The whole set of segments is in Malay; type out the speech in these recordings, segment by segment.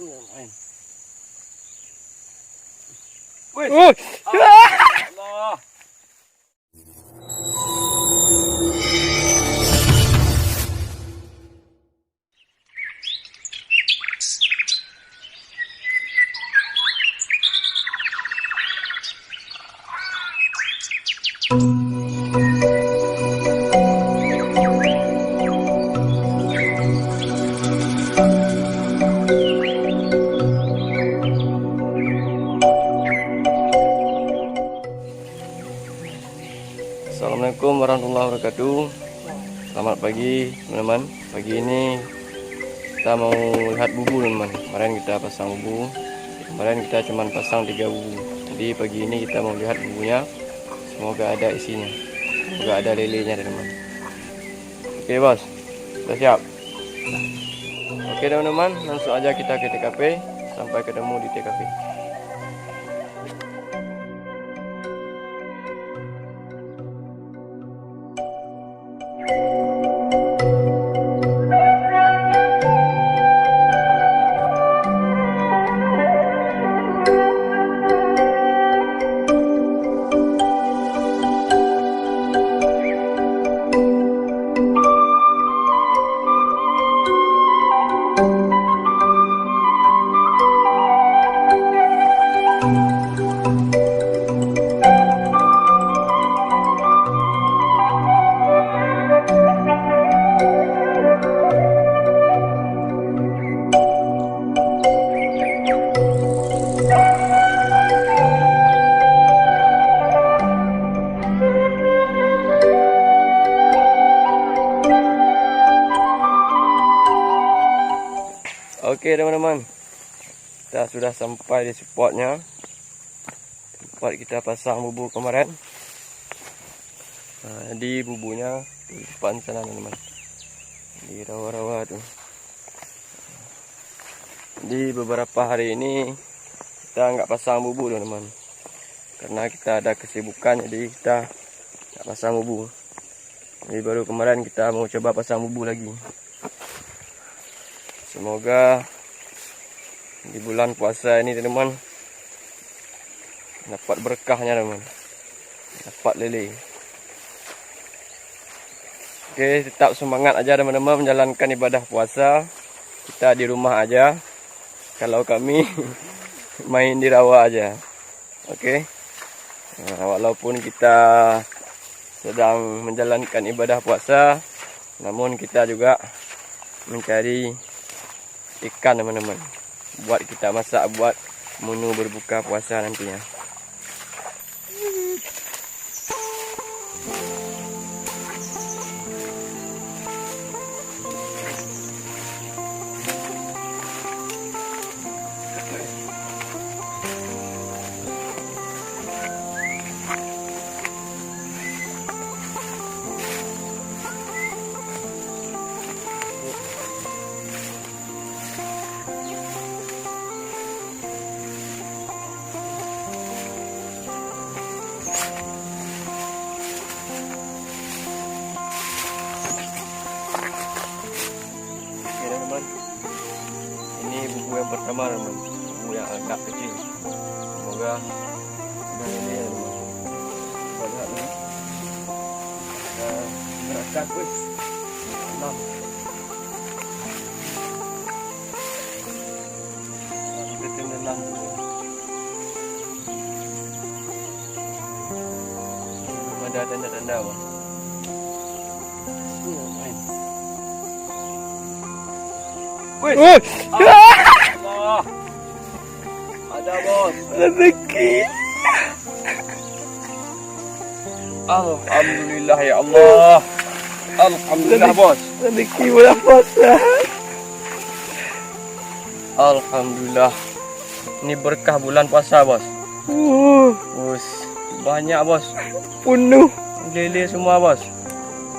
Wih. Allah. Assalamualaikum warahmatullahi wabarakatuh. Selamat pagi teman-teman. Pagi ini kita mau lihat bubu teman-teman. Kemarin kita pasang bubu. Kemarin kita cuma pasang 3 bubu. Jadi pagi ini kita mau lihat bubunya. Semoga ada isinya. Semoga ada lelenya teman-teman. Oke bos, sudah siap? Oke teman-teman, langsung aja kita ke TKP. Sampai ketemu di TKP. Oke teman-teman, kita sudah sampai di spotnya, tempat kita pasang bubu kemarin. Nah, jadi bubunya di depan sana teman-teman, di rawa-rawa tuh. Jadi beberapa hari ini kita nggak pasang bubu teman-teman, karena kita ada kesibukan, jadi kita nggak pasang bubu. Jadi baru kemarin kita mau coba pasang bubu lagi. Semoga di bulan puasa ini teman-teman dapat berkahnya teman, dapat lele. Oke, tetap semangat aja teman-teman menjalankan ibadah puasa. Kita di rumah aja, kalau kami main di rawa aja. Oke, nah, walaupun kita sedang menjalankan ibadah puasa, namun kita juga mencari ikan teman-teman, buat kita masak buat menu berbuka puasa nantinya. Ini bubu yang pertama teman, bubu yang agak kecil. Semoga ada ini ya teman. Kita lihat nih. Berakat wis. 6. Kita telan. Ada tanda-tanda apa? Wih, Allah. Ada bos. Rezeki. Alhamdulillah ya Allah. Alhamdulillah bos. Rezeki bulan puasa. Alhamdulillah. Ini berkah bulan puasa bos. Bos, banyak bos. Penuh. Lele semua bos.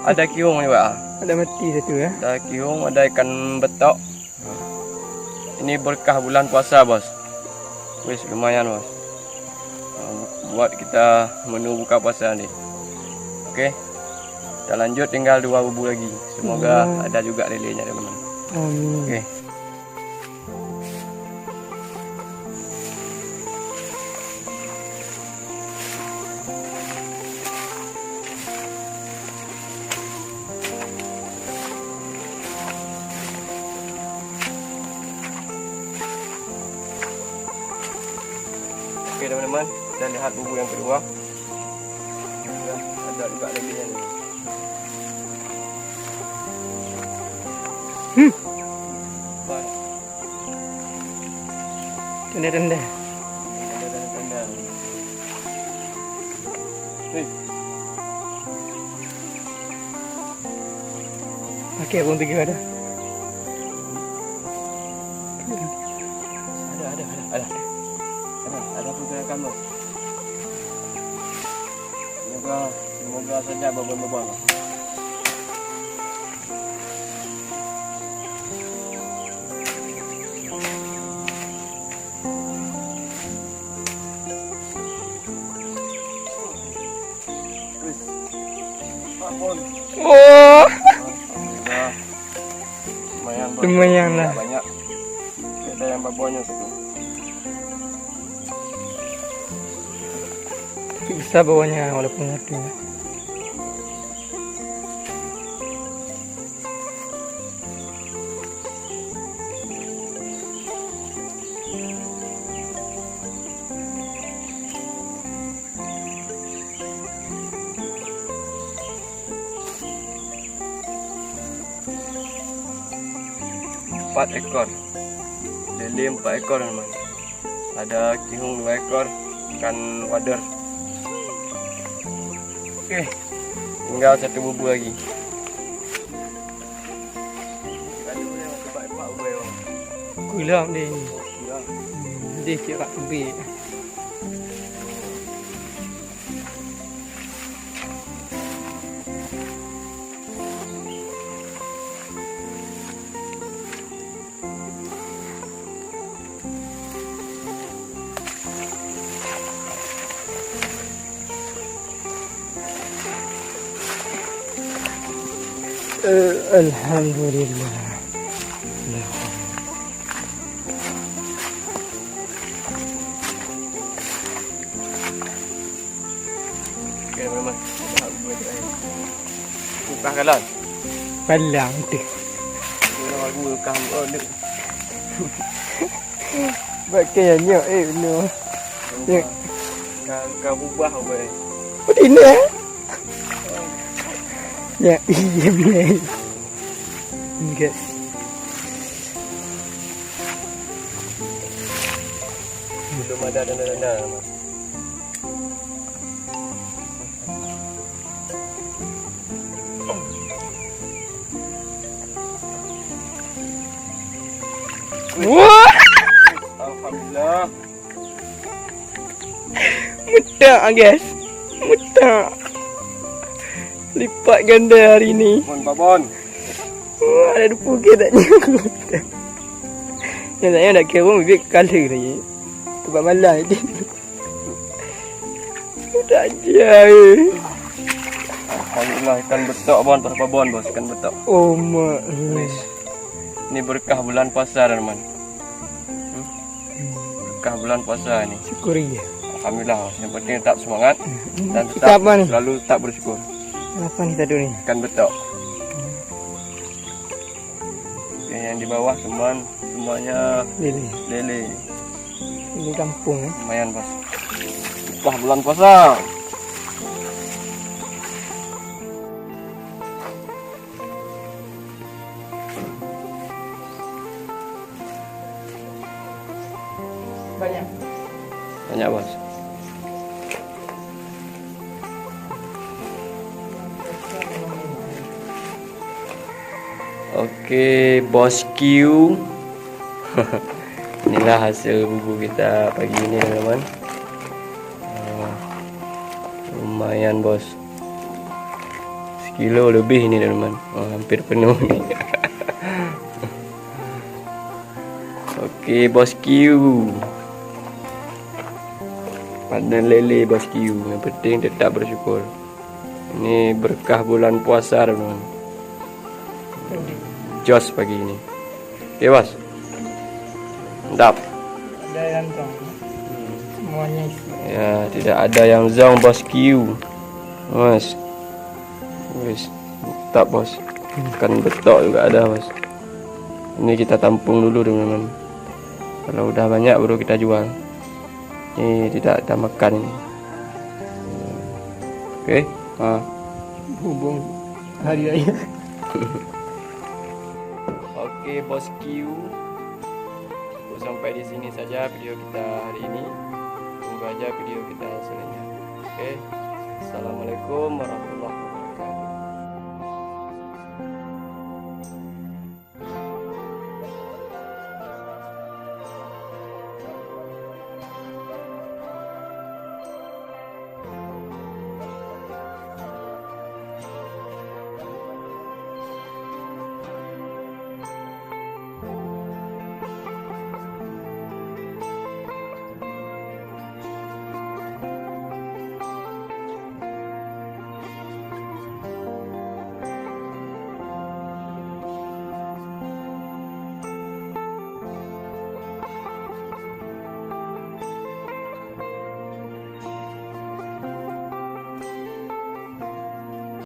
Ada kiung juga. Ada mati satu ya. Ada kiung, ada ikan betok. Ini berkah bulan puasa bos. Wis lumayan bos, buat kita menu buka puasa nih. Oke, kita lanjut, tinggal 2 bubu lagi. Semoga ada juga lelenya teman-teman. Oke. Oke teman-teman, kita lihat bubur yang kedua. Ya, ada juga lelenya nih. Baik. Rendah-rendah. Tanda-tanda. Hei, Pakai abang tiga ada. ada pergerakan bos. Semoga saja babon-babon. Wis. Babon. Oh, Alhamdulillah. Lumayan bos. lumayan lah. Tak banyak. Ada yang babonnya satu. Tapi besar bawahnya walaupun satu. Empat ekor. Lele 4 ekor teman. Ada kihung 2 ekor, ikan wader. Oke, tinggal satu bubur lagi. Kulam dia ni. Ya. Dia kira lebih. Alhamdulillah. Oke teman-teman, buka kalan. Palang tu. Kita lagu buka ni. Pakaiannya no. Ya. Kau ubah apa? Apa ini eh? Ya, iya biar. Enggak. Belum ada tanda-tanda. Wah, Alhamdulillah. mudah guys. Mudah. Lipat ganda hari ni. Babon. Wah, ada pukul tak nyangkut. Yang saya nak kira pun bibit colour lagi. Tempat malam je. Tak je. Alhamdulillah ikan betok bon, berapa bon bos ikan betok. Oh mak. Ini berkah bulan puasa teman. Berkah bulan puasa ni. Syukuri. Alhamdulillah. Yang penting tetap semangat dan Kita tetap apa ni? selalu tetap bersyukur. Apa ni tadi ni? Ikan betok. Okay, yang di bawah semuanya Lili. lele. Ini kampung eh. Lumayan bos. Berkah bulan puasa. Banyak. Banyak bos. Oke, bos Q. Inilah hasil bubur kita pagi ini teman-teman. Lumayan bos. Sekilo lebih ini teman-teman. Hampir penuh ni. Oke, bos Q. Padan lele bos Q. Yang penting tetap bersyukur. Ini berkah bulan puasa teman-teman. Jos pagi ini. Oke bos. Mantap. Ada yang tong. Semuanya isi. Ya, tidak ada yang zong bos Q. Mas. Wis. Mantap bos. Ikan betok juga ada bos. Ini kita tampung dulu teman-teman. Kalau udah banyak baru kita jual. Ini tidak ada makan ini. Oke. Hubung hari raya. Oke, bosku. Sampai di sini saja video kita hari ini. Tunggu aja video kita selanjutnya. Oke. Assalamualaikum warahmatullahi wabarakatuh.